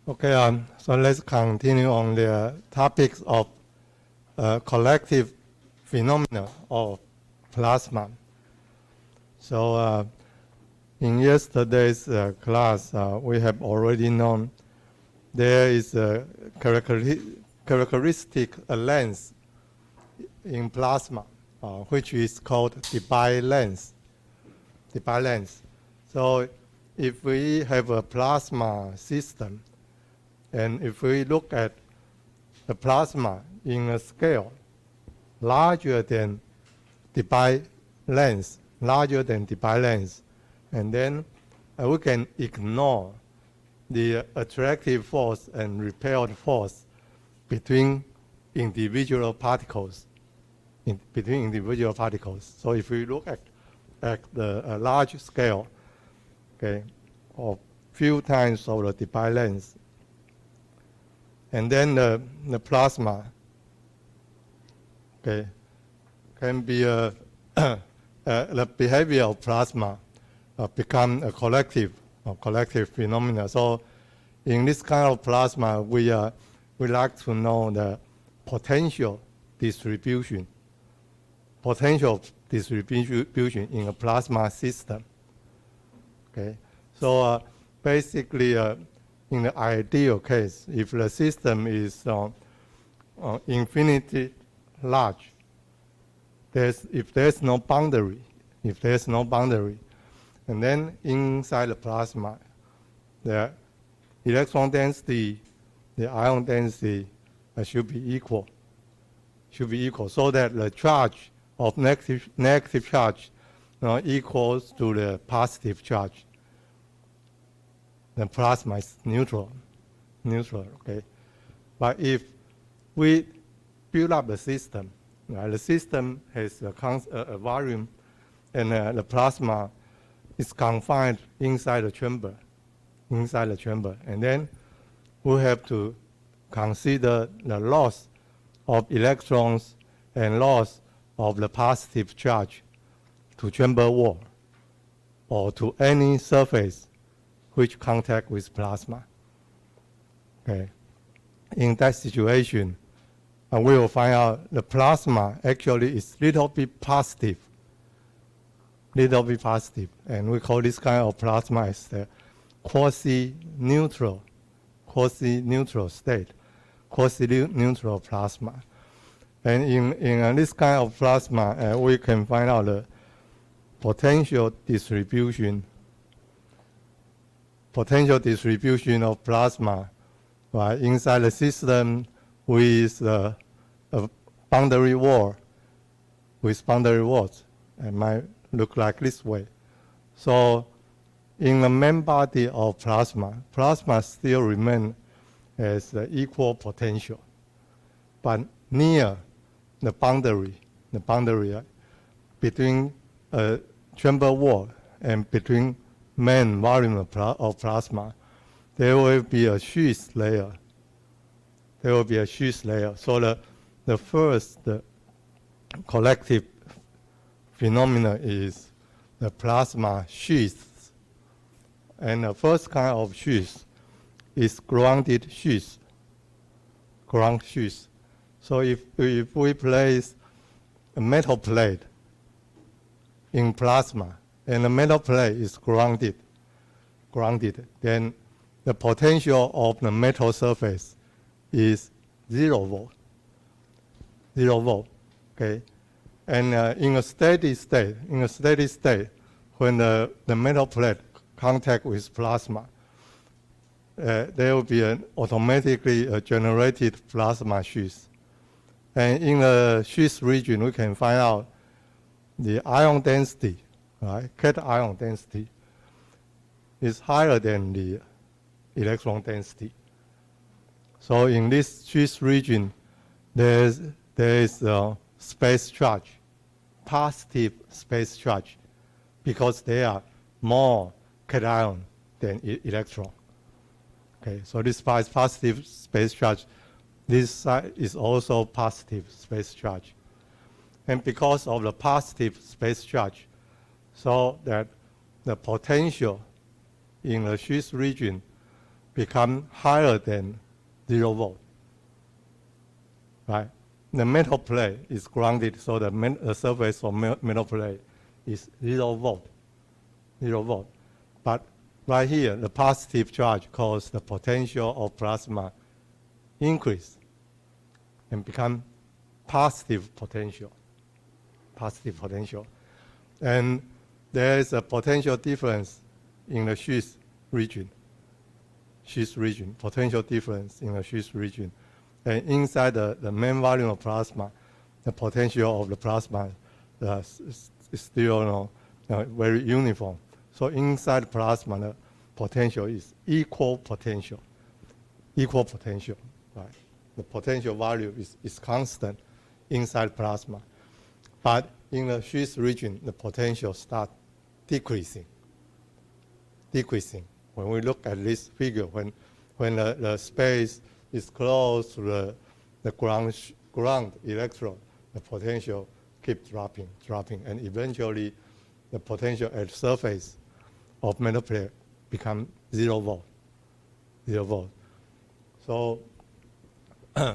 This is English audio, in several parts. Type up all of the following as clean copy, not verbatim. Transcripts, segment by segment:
Okay, so let's continue on the topics of collective phenomena of plasma. So in yesterday's class, we have already known there is a characteristic length in plasma, which is called Debye length. Debye length. So if we have a plasma system, and if we look at the plasma in a scale larger than Debye length, and then we can ignore the attractive force and repelled force between individual particles. So if we look at the large scale, okay, of few times of the Debye length, and then the plasma, okay, can be the behavior of plasma become a collective phenomena. So in this kind of plasma, we like to know the potential distribution in a plasma system. Okay, so basically, in the ideal case, if the system is infinitely large, if there's no boundary, and then inside the plasma, the electron density, the ion density should be equal, so that the charge of negative charge equals to the positive charge. The plasma is neutral, okay? But if we build up the system, right, the system has a volume, and the plasma is confined inside the chamber, and then we have to consider the loss of electrons and loss of the positive charge to chamber wall or to any surface which contact with plasma. Okay. In that situation, we will find out the plasma actually is little bit positive, and we call this kind of plasma as the quasi-neutral state, quasi-neutral plasma. And in this kind of plasma, we can find out the potential distribution of plasma, right, inside the system with a boundary wall, it might look like this way. So in the main body of plasma still remain as equal potential, but near the boundary between chamber wall and between main volume of plasma, there will be a sheath layer. So the first collective phenomena is the plasma sheath. And the first kind of sheath is grounded sheath. So if we place a metal plate in plasma, and the metal plate is grounded, then the potential of the metal surface is 0 volt. Okay, and in a steady state, when the metal plate contact with plasma, there will be an automatically generated plasma sheath. And in the sheath region, we can find out the ion density, right? Cation density is higher than the electron density. So in this sheath region, there is space charge, positive space charge, because there are more cation than electron. Okay, so this is positive space charge. This side is also positive space charge. And because of the positive space charge, so that the potential in the sheath region become higher than 0 volt. Right? The metal plate is grounded, so the surface of metal plate is 0 volt. 0 volt. But right here, the positive charge causes the potential of plasma increase and become positive potential. Positive potential. And there is a potential difference in the Schiff region. Schiff region, potential difference in the Schiff region. And inside the main volume of plasma, the potential of the plasma is still very uniform. So inside plasma, the potential is equal potential. Equal potential, right? The potential value is constant inside plasma. But in the Schiff region, the potential starts decreasing. Decreasing. When we look at this figure, when the space is close to the ground electrode, the potential keeps dropping, and eventually the potential at the surface of metal plate becomes 0 volt. 0 volt. So,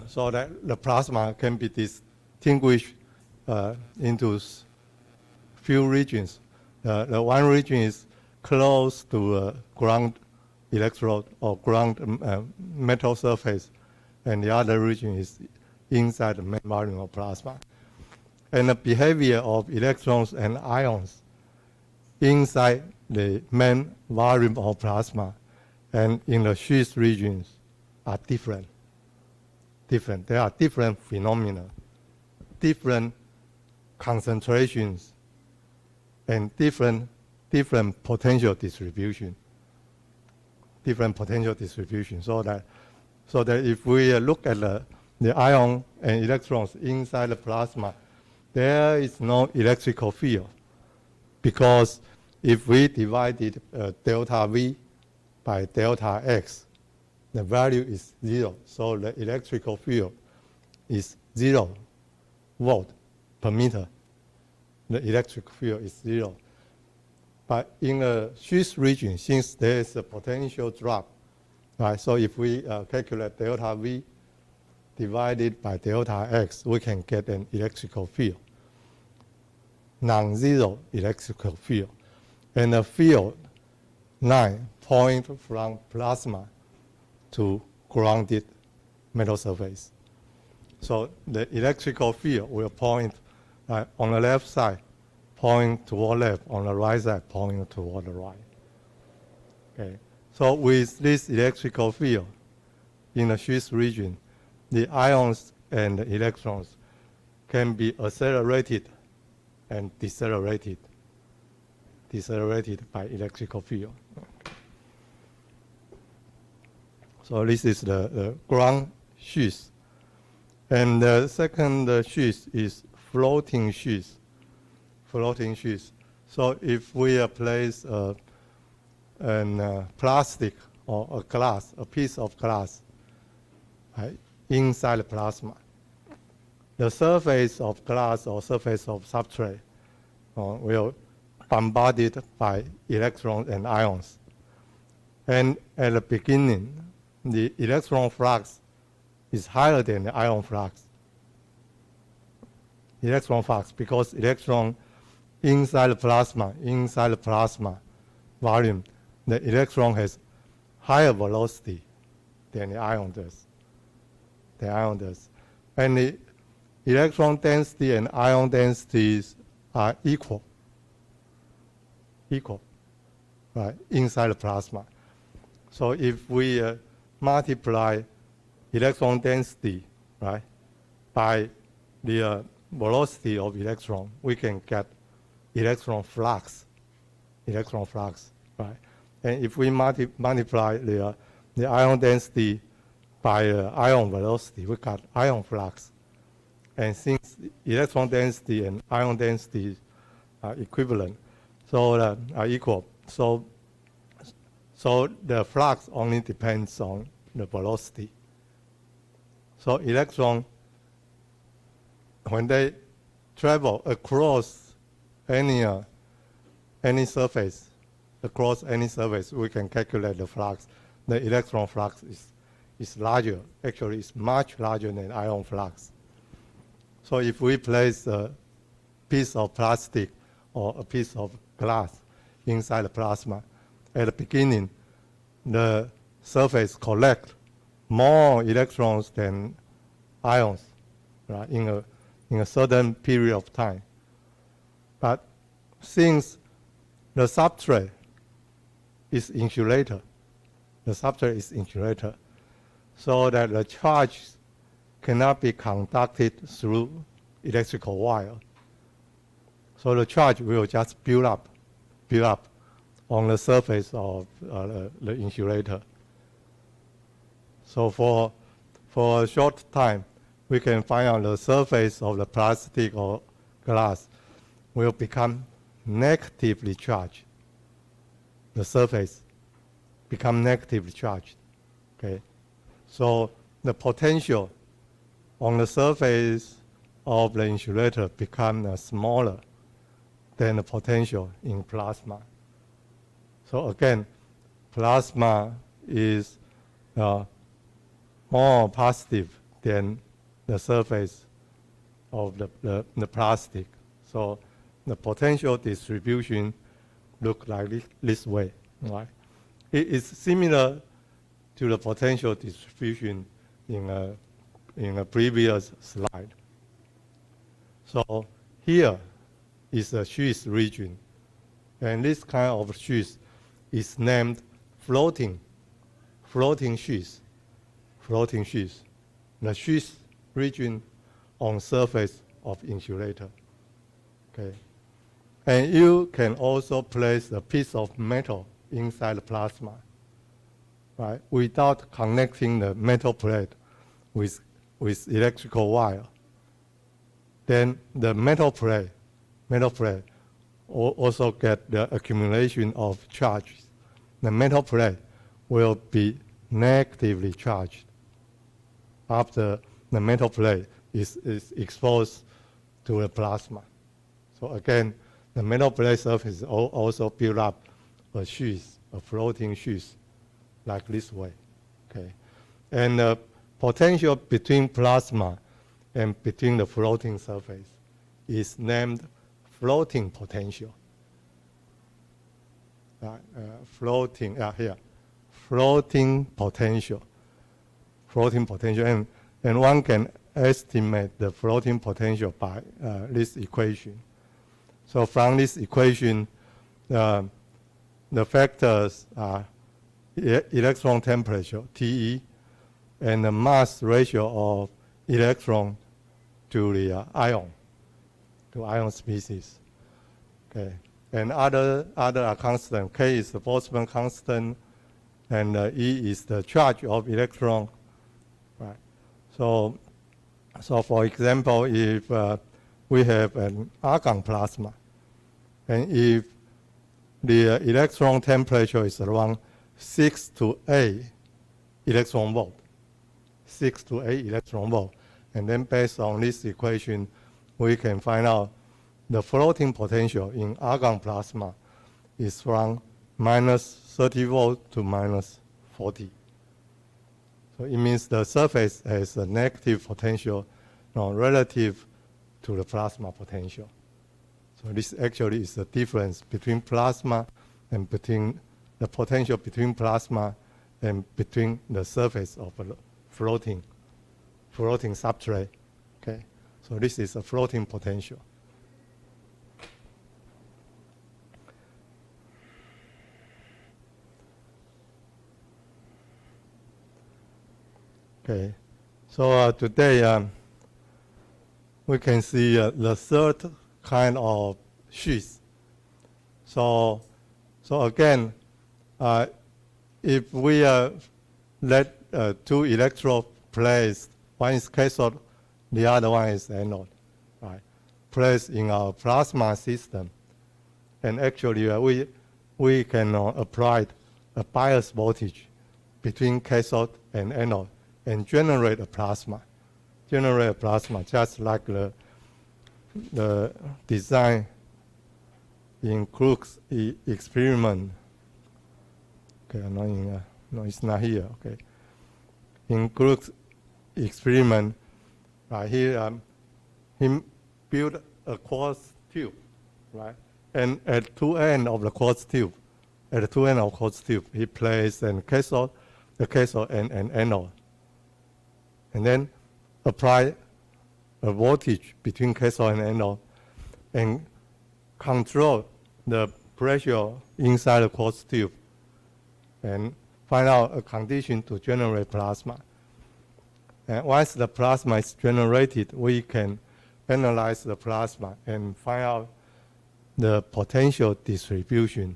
so that the plasma can be distinguished into few regions. The one region is close to ground electrode or ground metal surface, and the other region is inside the main volume of plasma. And the behavior of electrons and ions inside the main volume of plasma and in the Schiff regions are different. There are different phenomena, different concentrations, and different potential distribution. Different potential distribution. So that if we look at the ion and electrons inside the plasma, there is no electrical field, because if we divided delta V by delta X, the value is 0. So the electrical field is 0 volt per meter. The electric field is 0. But in the Schiff region, since there is a potential drop, right? So if we calculate delta V divided by delta X, we can get an electrical field, non-zero electrical field. And the field line points from plasma to grounded metal surface. So the electrical field will point on the left side, point toward left, on the right side, pointing toward the right. Okay. So with this electrical field in the Schiff region, the ions and the electrons can be accelerated and decelerated by electrical field. So this is the ground Schiff. And the second Schiff is floating Schiff. Floating Schiff. So if we place plastic or a glass, a piece of glass, right, inside the plasma, the surface of glass or surface of substrate will bombarded by electrons and ions. And at the beginning, the electron flux is higher than the ion flux. Electron flux, because electron inside the plasma volume, the electron has higher velocity than the ion does. And the electron density and ion densities are equal, right, inside the plasma. So if we multiply electron density, right, by the velocity of electron, we can get electron flux, right? And if we multiply the ion density by ion velocity, we got ion flux. And since electron density and ion density are equivalent, so are equal, so the flux only depends on the velocity. So electron, when they travel across any surface, we can calculate the flux. the electron flux is larger. Actually, it's much larger than ion flux. So if we place a piece of plastic or a piece of glass inside the plasma, at the beginning, the surface collects more electrons than ions, right, in a certain period of time. But since the substrate is insulator, so that the charge cannot be conducted through electrical wire. So the charge will just build up on the surface of the insulator. So for a short time, we can find out the surface of the plastic or glass will become negatively charged. The surface become negatively charged. Okay, so the potential on the surface of the insulator become smaller than the potential in plasma. So again, plasma is more positive than the surface of the plastic. So the potential distribution look like this way, right? It is similar to the potential distribution in a previous slide. So here is a Schiff region, and this kind of Schiff is named floating Schiff. The Schiff region on surface of insulator. Okay, and you can also place a piece of metal inside the plasma, right, without connecting the metal plate with electrical wire. Then the metal plate also get the accumulation of charges. The metal plate will be negatively charged after the metal plate is exposed to the plasma. So again, the metal plate surface also build up a Schiff, a floating Schiff, like this way. Okay, and the potential between plasma and between the floating surface is named floating potential. Floating potential. And one can estimate the floating potential by this equation. So from this equation, the factors are electron temperature, TE, and the mass ratio of electron to the ion species. Okay, and other are constant. K is the Boltzmann constant, and E is the charge of electron. Right. So for example, if we have an argon plasma, and if the electron temperature is around 6 to 8 electron volt, and then based on this equation, we can find out the floating potential in argon plasma is from minus 30 volt to minus 40. So it means the surface has a negative potential relative to the plasma potential. So this actually is the difference between plasma and between the potential between plasma and between the surface of a floating substrate. Okay, so this is a floating potential. Okay, so today we can see the third kind of Schiff. So again, if we let two electrodes placed, one is cathode, the other one is anode, right, placed in our plasma system, and actually we can apply a bias voltage between cathode and anode and generate a plasma just like the design in Crookes experiment. Okay, annoying No, it's not here. Okay. In Gluck's experiment, right here, he built a quartz tube, right? And at two ends of the quartz tube, he placed the cathode and anode, and then apply a voltage between cathode and anode, and control the pressure inside the quartz tube, and find out a condition to generate plasma. And once the plasma is generated, we can analyze the plasma and find out the potential distribution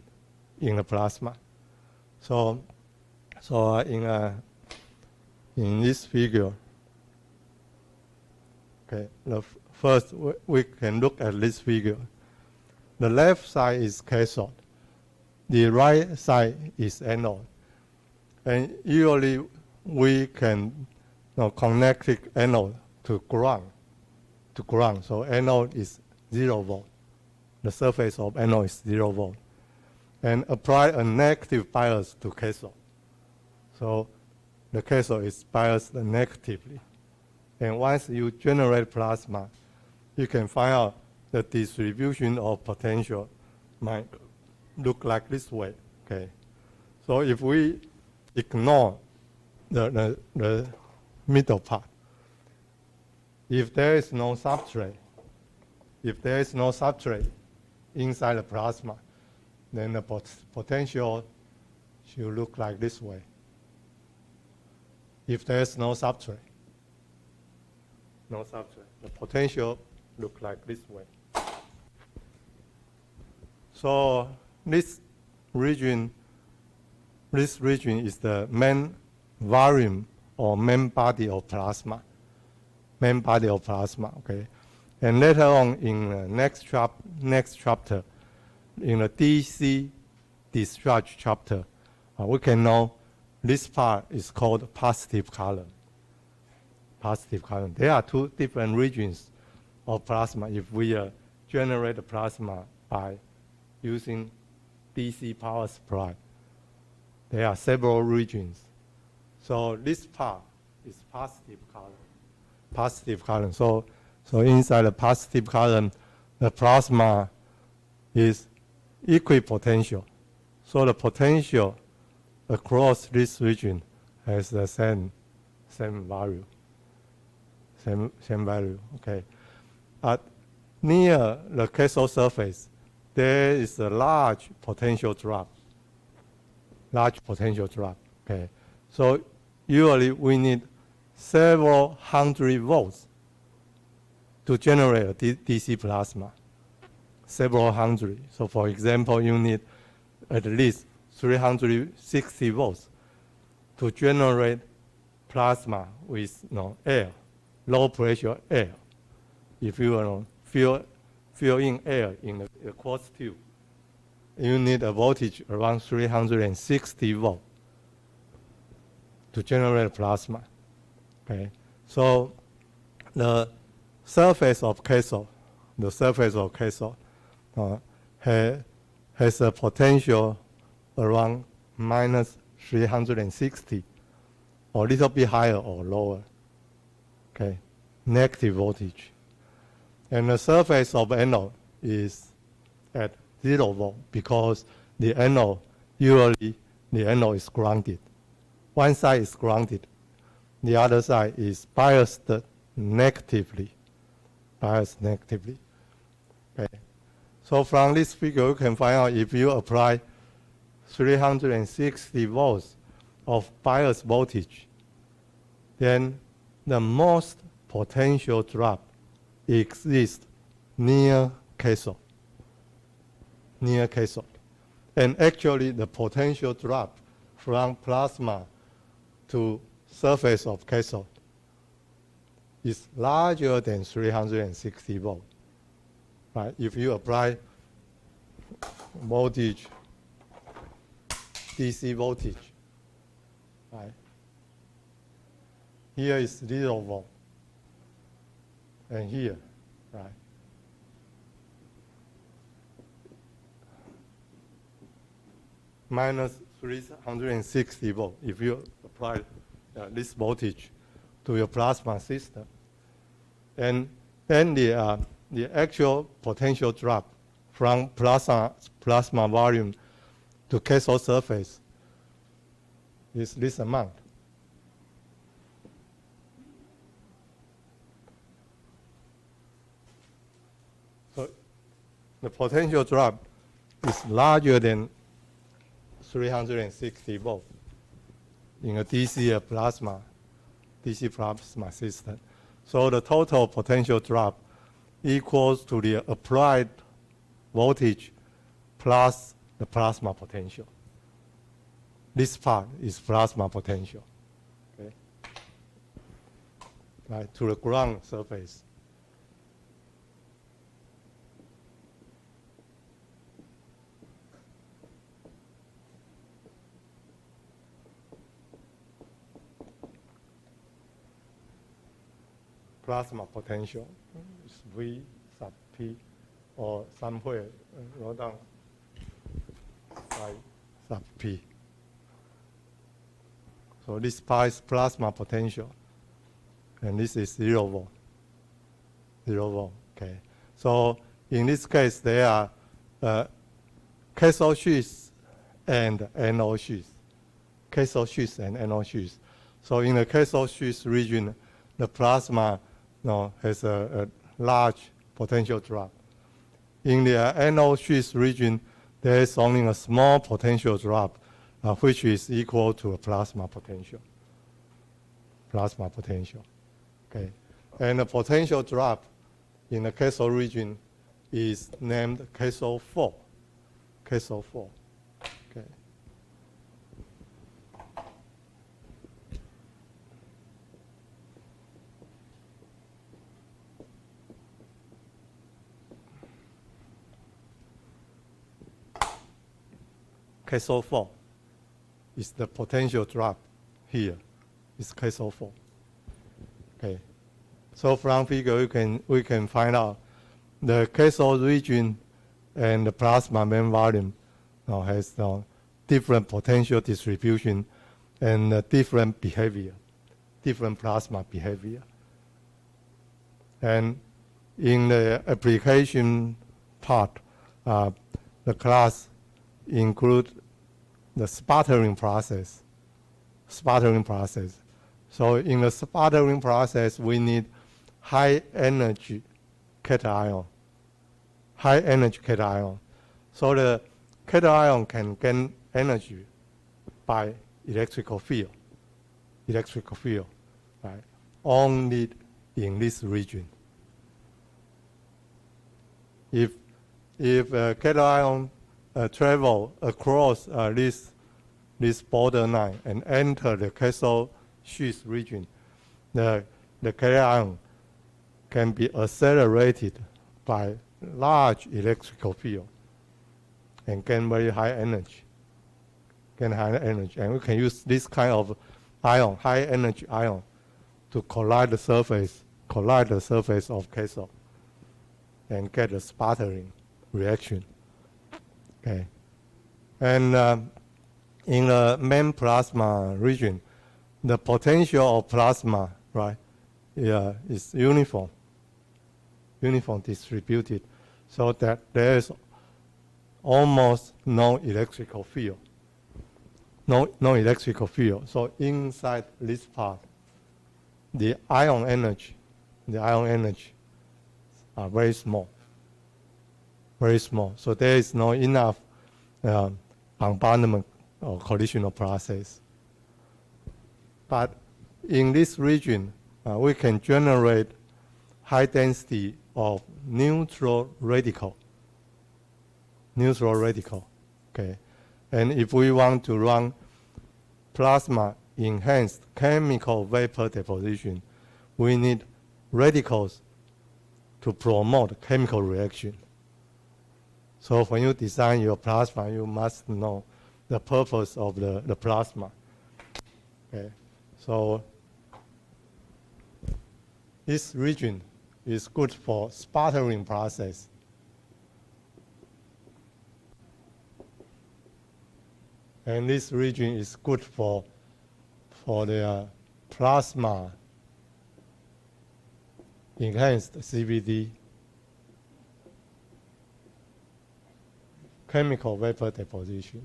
in the plasma. So in this figure, okay, first we can look at this figure. The left side is cathode. The right side is anode. And usually we can connect the anode to ground. So anode is 0 volt. The surface of anode is 0 volt. And apply a negative bias to cathode. So the cathode is biased negatively. And once you generate plasma, you can find out the distribution of potential might look like this way. Okay. So if we ignore the middle part, if there is no substrate inside the plasma, then the potential should look like this way. If there is no substrate, the potential look like this way. So this region is the main volume or main body of plasma. Okay. And later on in the next chapter, in the DC discharge chapter, we can know this part is called positive column. There are two different regions of plasma. If we generate the plasma by using DC power supply, there are several regions. So this part is positive column. So inside the positive column, the plasma is equipotential. So the potential across this region has the same value. Same value. Okay. Near the cathode surface, there is a large potential drop. Okay. So usually we need several hundred volts to generate a DC plasma. Several hundred. So for example, you need at least 360 volts to generate plasma with air, low pressure air. If you fill in air in the quartz tube, you need a voltage around 360 volts to generate plasma. Okay, so the surface of cathode has a potential around minus 360, or a little bit higher or lower. Okay, negative voltage. And the surface of anode is at 0 volt because the anode is grounded. One side is grounded, the other side is biased negatively. Okay. So from this figure, you can find out if you apply 360 volts of bias voltage, then the most potential drop exists near cathode. And actually, the potential drop from plasma to surface of cathode is larger than 360 volts. Right? If you apply voltage, DC voltage, right? Here is 0 volt, and here, right? Minus 360 volts if you apply this voltage to your plasma system. And then the actual potential drop from plasma volume to cathode surface is this amount. So the potential drop is larger than 360 volts in a DC plasma system. So the total potential drop equals to the applied voltage plus the plasma potential. This part is plasma potential, okay? Right, to the ground surface. Plasma potential is V sub P, or somewhere wrote down I sub P. So this part is plasma potential, and this is 0 volt. 0 volt, okay. So in this case, there are cathode sheaths and anode sheaths. Cathode sheaths and anode sheaths. So in the cathode sheath region, the plasma has a large potential drop. In the anode sheath region, there is only a small potential drop, which is equal to a plasma potential. Plasma potential, okay. And the potential drop in the cathode region is named cathode 4. Cathode 4, okay. Cathode 4 is the potential drop here. It's cathode 4. Okay. So from figure we can find out the cathode region and the plasma main volume has different potential distribution and different behavior, different plasma behavior. And in the application part, the class include the sputtering process. Sputtering process. So in the sputtering process, we need high energy cation. High energy cation. So the cation can gain energy by electrical field. Electrical field, right? Only in this region. If cation travel across this borderline and enter the cathode sheath region, the cation can be accelerated by large electrical field and gain very high energy. Gain high energy, and we can use this kind of ion, high energy ion, to collide the surface of cathode and get a sputtering reaction. Okay, and in the main plasma region, the potential of plasma, right, is uniform distributed, so that there is almost no electrical field. No electrical field. So inside this part, the ion energy are very small. Very small. So there is no enough unbondment or collisional process. But in this region, we can generate high density of neutral radical. Neutral radical, okay. And if we want to run plasma enhanced chemical vapor deposition, we need radicals to promote chemical reaction. So when you design your plasma, you must know the purpose of the plasma. Okay. So this region is good for sputtering process. And this region is good for the plasma enhanced CVD chemical vapor deposition.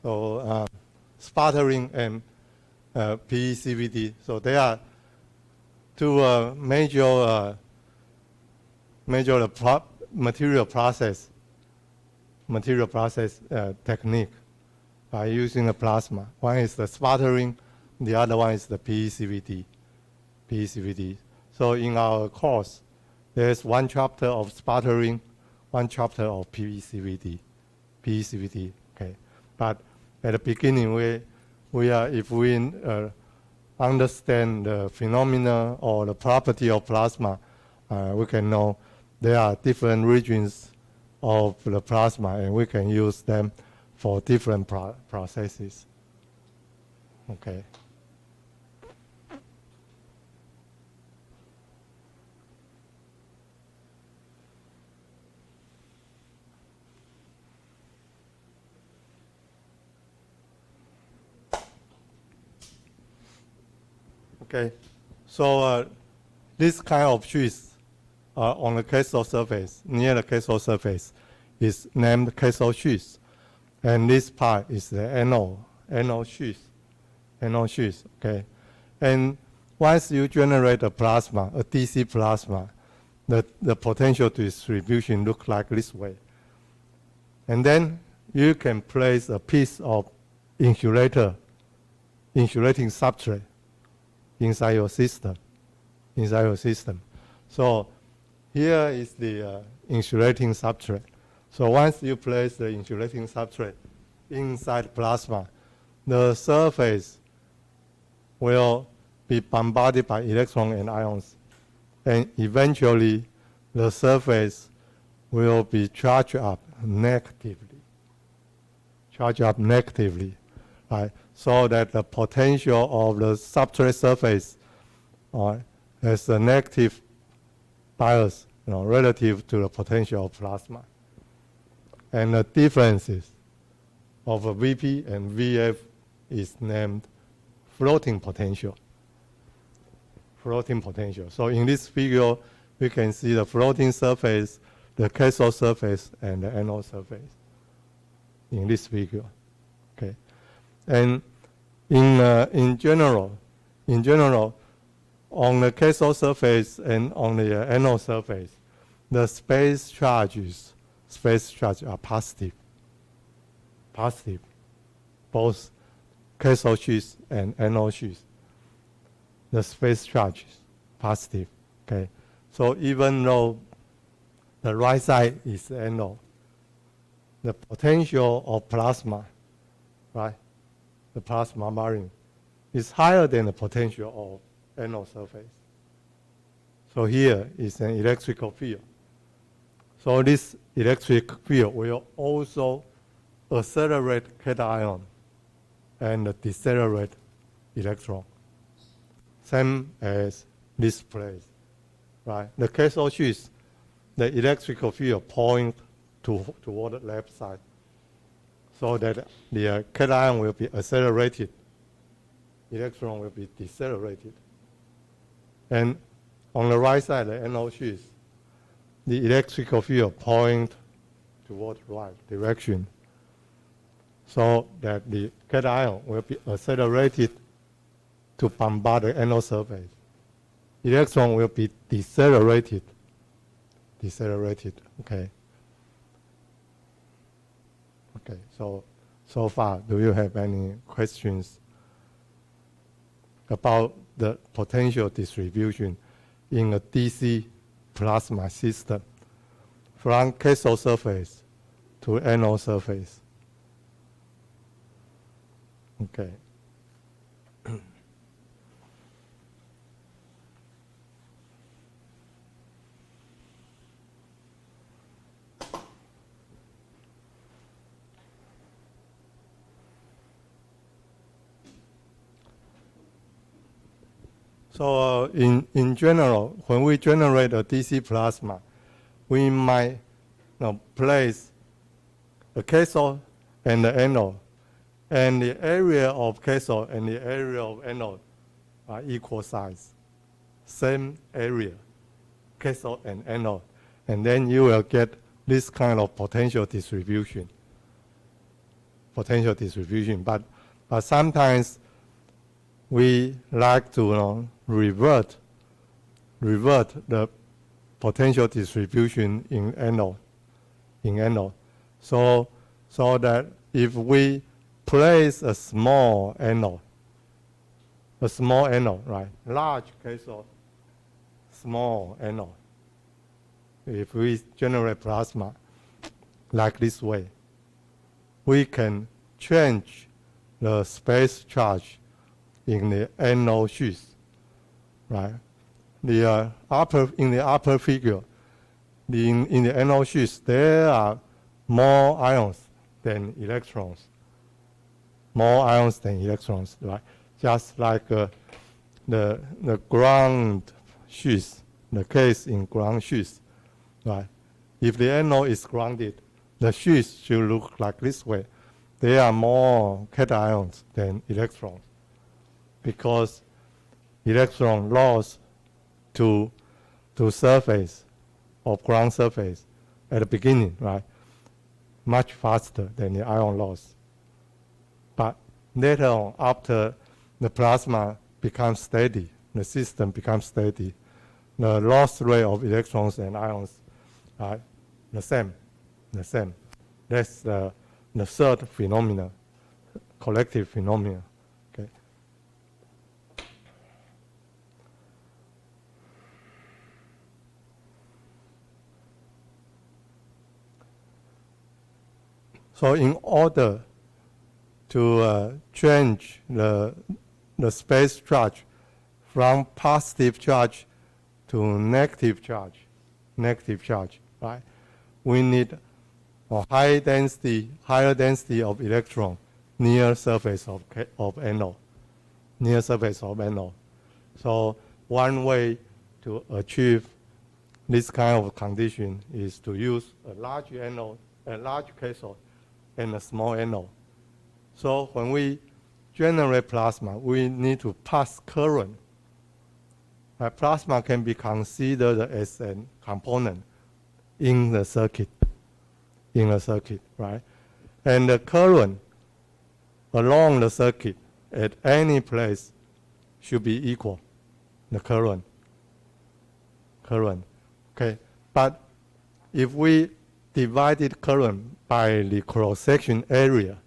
So sputtering and PECVD. So they are two major material process technique by using the plasma. One is the sputtering, the other one is the PECVD. So in our course, there's one chapter of sputtering, one chapter of PECVD. Okay. But at the beginning, if we understand the phenomena or the property of plasma, we can know there are different regions of the plasma, and we can use them for different processes. Okay. Okay, so this kind of sheets on the cathode surface, near the cathode surface, is named cathode sheets. And this part is the anode sheets, okay? And once you generate a plasma, a DC plasma, the potential distribution looks like this way. And then you can place a piece of insulating substrate inside your system. So here is the insulating substrate. So once you place the insulating substrate inside plasma, the surface will be bombarded by electrons and ions. And eventually, the surface will be charged up negatively. Right? So that the potential of the substrate surface has a negative bias, relative to the potential of plasma. And the differences of a VP and VF is named floating potential. So in this figure, we can see the floating surface, the cathode surface, and the anode surface in this figure. Okay. And in general, on the cathode surface and on the anode surface, the space charges are positive. Both cathode sheets and anode sheets. The space charge is positive. Okay. So even though the right side is anode, the potential of plasma, right? The plasma marine is higher than the potential of anode surface. So here is an electrical field. So this electric field will also accelerate cation and decelerate electron. Same as this place, right? The cathode sheets, the electrical field point toward the left side, so that the cation will be accelerated, electron will be decelerated. And on the right side, the anode sheets, the electrical field point toward the right direction, so that the cation will be accelerated to bombard the anode surface. Electron will be decelerated, okay? Okay, so far, do you have any questions about the potential distribution in a DC plasma system from cathode surface to anode surface? Okay. So in general, when we generate a DC plasma, we might place a cathode and the anode, and the area of cathode and the area of anode are equal size, same area, cathode and anode, and then you will get this kind of potential distribution. But sometimes we like to revert the potential distribution in anode. So that if we place a small anode, right? Large cathode, small anode. If we generate plasma like this way, we can change the space charge in the anode sheath, right? In the upper figure, in the anode sheath, there are more ions than electrons. Right? Just like the ground sheath, the case in ground sheath, right? If the anode is grounded, the sheath should look like this way. There are more cations than electrons, because electron loss to surface of ground surface at the beginning, right? Much faster than the ion loss. But later on, after the plasma becomes steady, the system becomes steady, the loss rate of electrons and ions are the same. That's the third phenomenon, collective phenomena. Okay. So in order to change the space charge from positive charge to negative charge, right? We need a higher density of electron near surface of anode. So one way to achieve this kind of condition is to use a large anode, a large cathode, and a small anode. So when we generate plasma, we need to pass current. Plasma can be considered as a component in the circuit, right? And the current along the circuit at any place should be equal, the current. Okay, but if we divided current by the cross-section area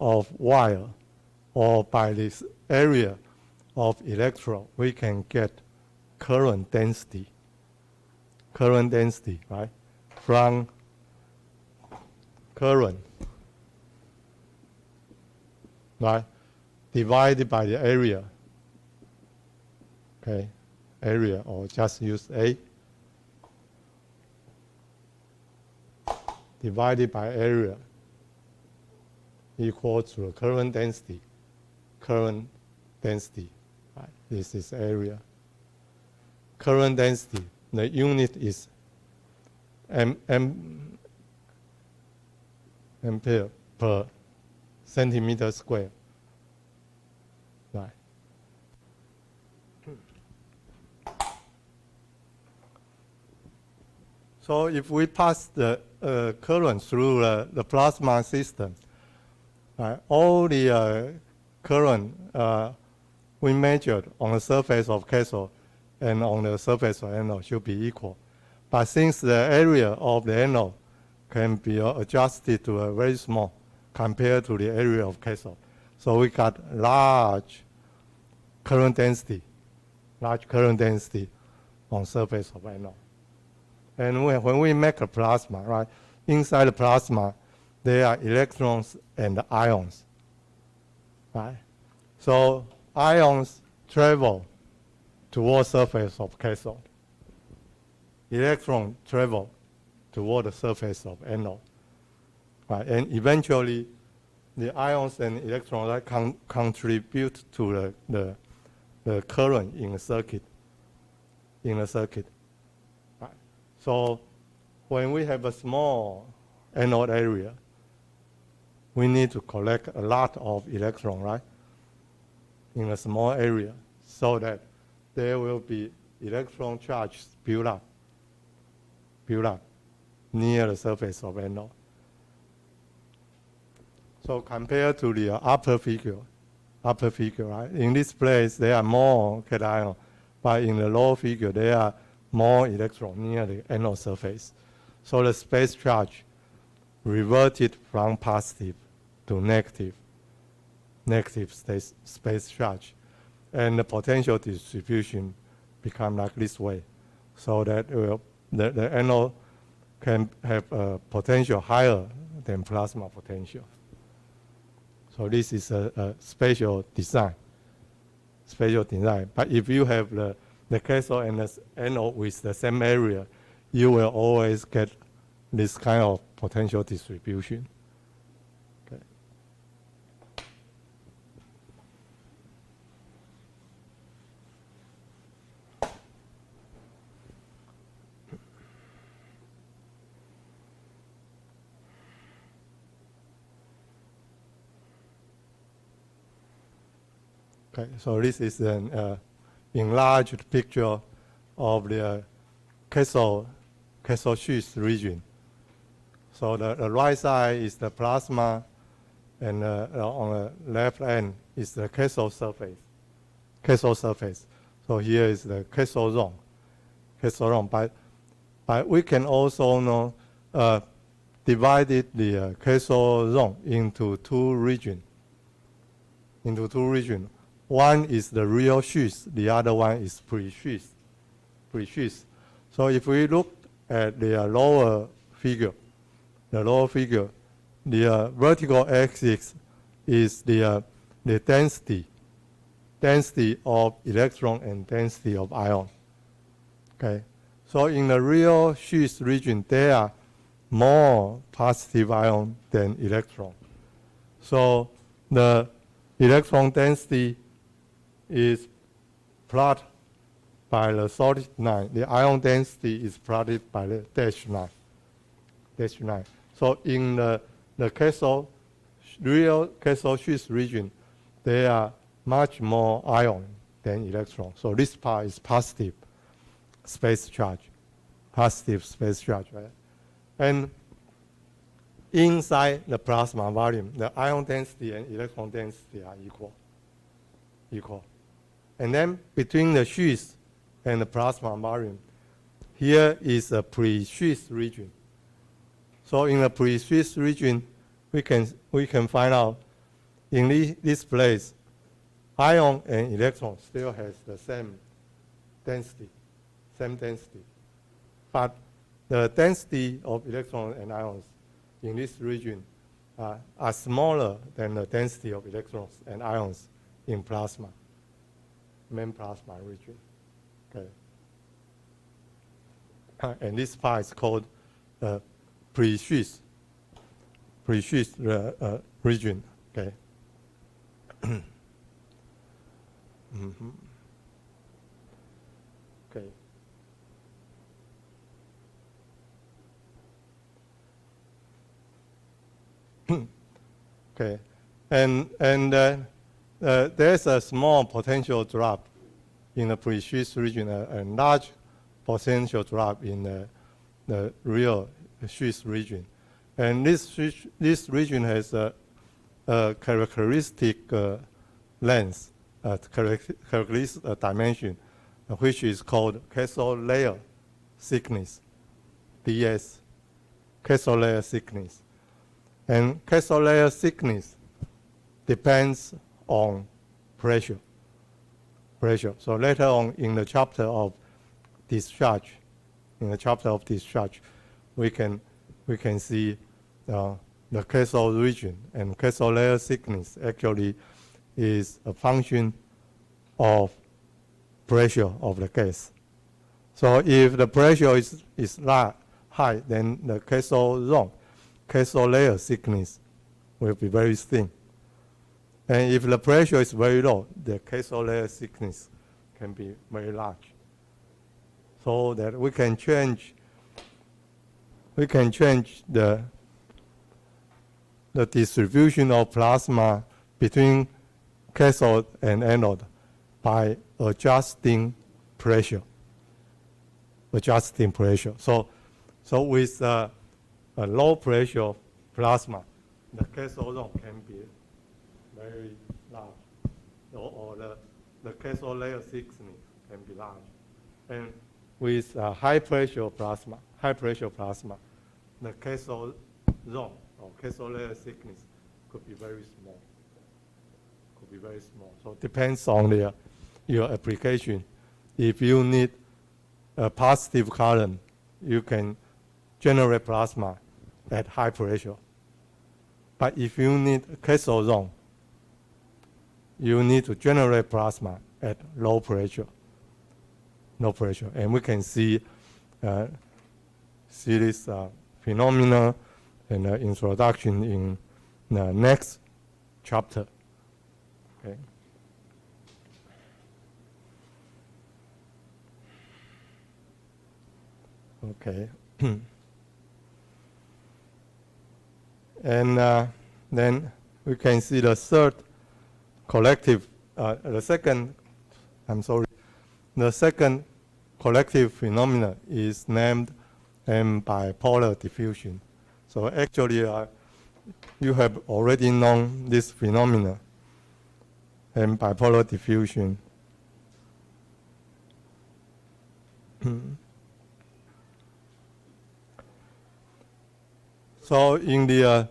of wire or by this area of electrode, we can get current density, right? From current, right, divided by the area, okay, area, or just use A, divided by area equal to current density, right? This is area. Current density, the unit is ampere per centimeter square, right? So if we pass the current through the plasma system, right, all the current we measured on the surface of cathode and on the surface of anode should be equal. But since the area of the anode can be adjusted to a very small compared to the area of cathode, so we got large current density on surface of anode. And when we make a plasma, right, inside the plasma, there are electrons and ions, right? So ions travel toward surface of cathode. Electrons travel toward the surface of anode, right? And eventually, the ions and electrons contribute to the current in the circuit. Right. So when we have a small anode area, we need to collect a lot of electrons, right, in a small area, so that there will be electron charge build up near the surface of anode. So compared to the upper figure, right? In this place, there are more cation, but in the lower figure, there are more electrons near the anode surface. So the space charge reverted from positive to negative space charge. And the potential distribution become like this way, so that the anode can have a potential higher than plasma potential. So this is a special design. But if you have the cathode and the anode with the same area, you will always get this kind of potential distribution. Okay. Okay, so this is an enlarged picture of the cathode sheath region. So the right side is the plasma, and on the left end is the cathode surface. So here is the cathode zone. But we can also divide the cathode zone into two regions. One is the real sheath, the other one is pre-sheath. So if we look at the lower figure, the vertical axis is the density of electron and density of ion. Okay, so in the real sheath region, there are more positive ion than electron. So the electron density is plotted by the solid line. The ion density is plotted by the dashed line. So in the real cathode sheath region, there are much more ion than electron. So this part is positive space charge, right? And inside the plasma volume, the ion density and electron density are equal. And then between the sheath and the plasma volume, here is a pre-sheath region. So in the pre-sheath region, we can find out in this place, ion and electron still has the same density. But the density of electrons and ions in this region are smaller than the density of electrons and ions in plasma, main plasma region. Okay. And this part is called pre-sheath region. Okay. Okay. Okay. And there's a small potential drop in the pre-sheath region, a large potential drop in the real sheath region. And this region has a characteristic length, characteristic dimension, which is called cathode layer thickness, DS, cathode layer thickness. And cathode layer thickness depends on pressure. So later on in the chapter of discharge, we can see the cathode region, and cathode layer thickness actually is a function of pressure of the gas. So if the pressure is high, then the cathode layer thickness will be very thin. And if the pressure is very low, the cathode layer thickness can be very large. So that we can change the distribution of plasma between cathode and anode by adjusting pressure. So with a low pressure plasma, the cathode zone can be very large, or the cathode layer thickness can be large. And with high pressure plasma, the cathode zone or cathode layer thickness could be very small. So it depends on your application. If you need a positive current, you can generate plasma at high pressure. But if you need a cathode zone, you need to generate plasma at low pressure. And we can see this phenomena and introduction in the next chapter. Okay. Okay. And then we can see the third collective, the second collective phenomena is named bipolar diffusion. So actually, you have already known this phenomena, bipolar diffusion. So in the,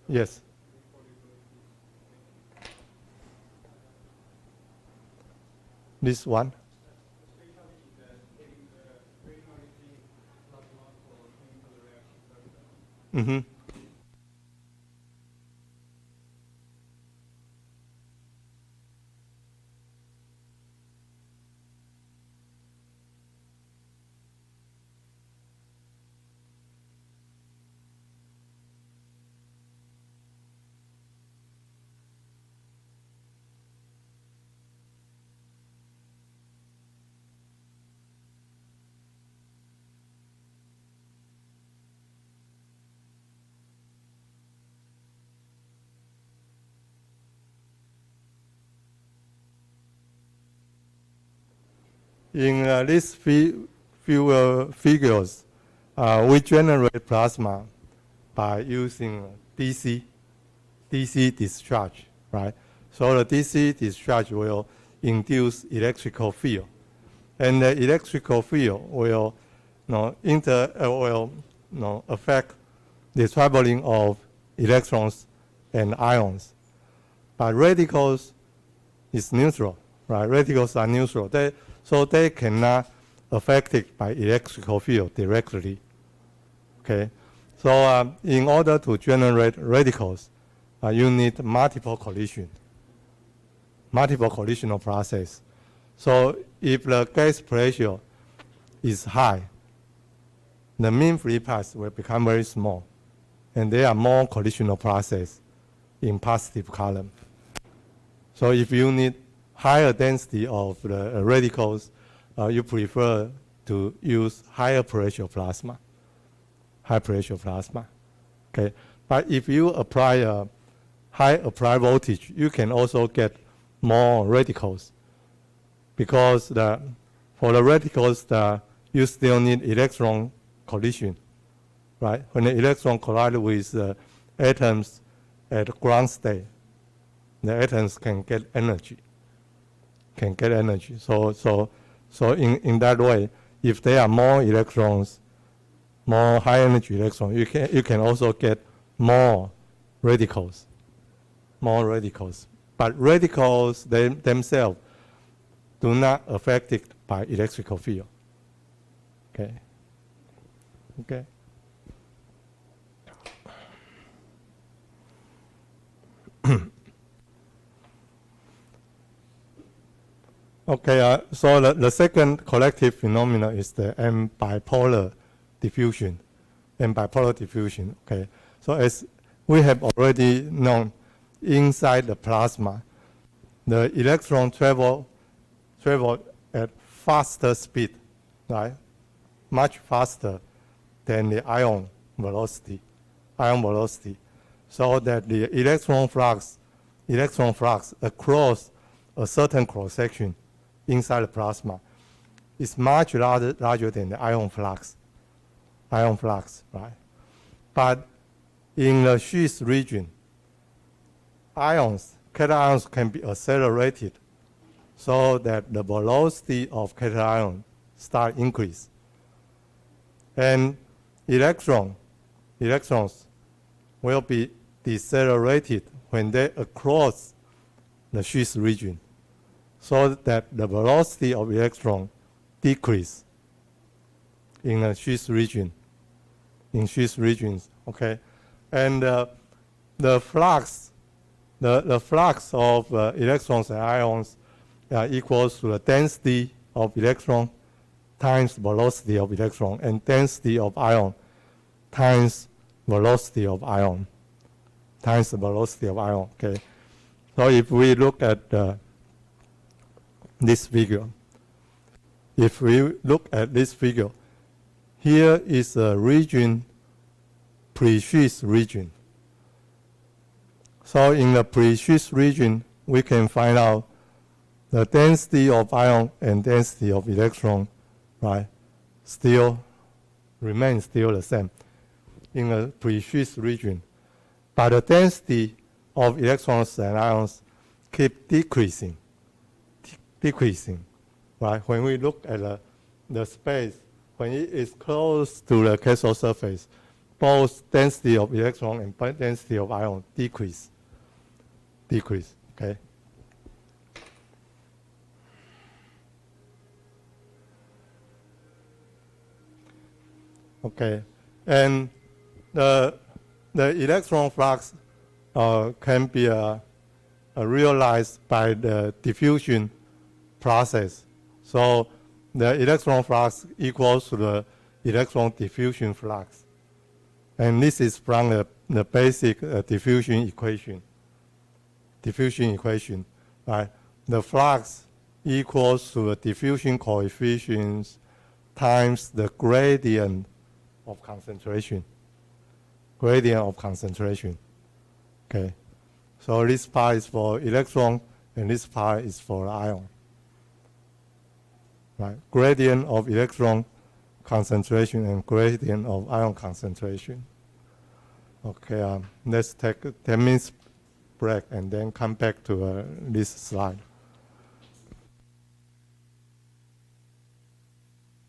yes. This one. Mm-hmm. In these few figures, we generate plasma by using DC discharge, right? So the DC discharge will induce electrical field, and the electrical field will, affect the traveling of electrons and ions. But radicals is neutral, right? Radicals are neutral. So they cannot affect it by electrical field directly. Okay, so in order to generate radicals, you need multiple collisional process. So if the gas pressure is high, the mean free path will become very small, and there are more collisional process in positive column. So if you need higher density of the radicals, you prefer to use higher pressure plasma. Okay, but if you apply a high applied voltage, you can also get more radicals, because for the radicals, you still need electron collision, right? When the electron collide with atoms at ground state, the atoms can get energy. So in that way, if there are more electrons, more high energy electrons, you can also get more radicals. But radicals themselves do not affect it by electrical field. Okay. Okay, so the second collective phenomenon is the bipolar diffusion. Okay, so as we have already known, inside the plasma, the electron travel at faster speed, right? Much faster than the ion velocity, so that the electron flux across a certain cross-section inside the plasma is much larger than the ion flux, right? But in the sheath region, cations can be accelerated so that the velocity of cation start increase. And electrons will be decelerated when they across the sheath region, so that the velocity of electron decrease in the sheath region, okay? And the flux of electrons and ions equals to the density of electron times velocity of electron, and density of ion times velocity of ion, okay? So if we look at this figure, here is a region, pre-sheath region. So in the pre-sheath region, we can find out the density of ion and density of electron, right? Remains the same in the pre-sheath region. But the density of electrons and ions keep decreasing, right? When we look at the space, when it is close to the cathode surface, both density of electron and density of ion decrease, okay? Okay, and the electron flux can be realized by the diffusion process. So the electron flux equals to the electron diffusion flux. And this is from the basic diffusion equation. Right? The flux equals to the diffusion coefficients times the gradient of concentration. Okay. So this part is for electron, and this part is for ion. Right? Gradient of electron concentration and gradient of ion concentration. Okay, let's take a 10 minutes break and then come back to this slide.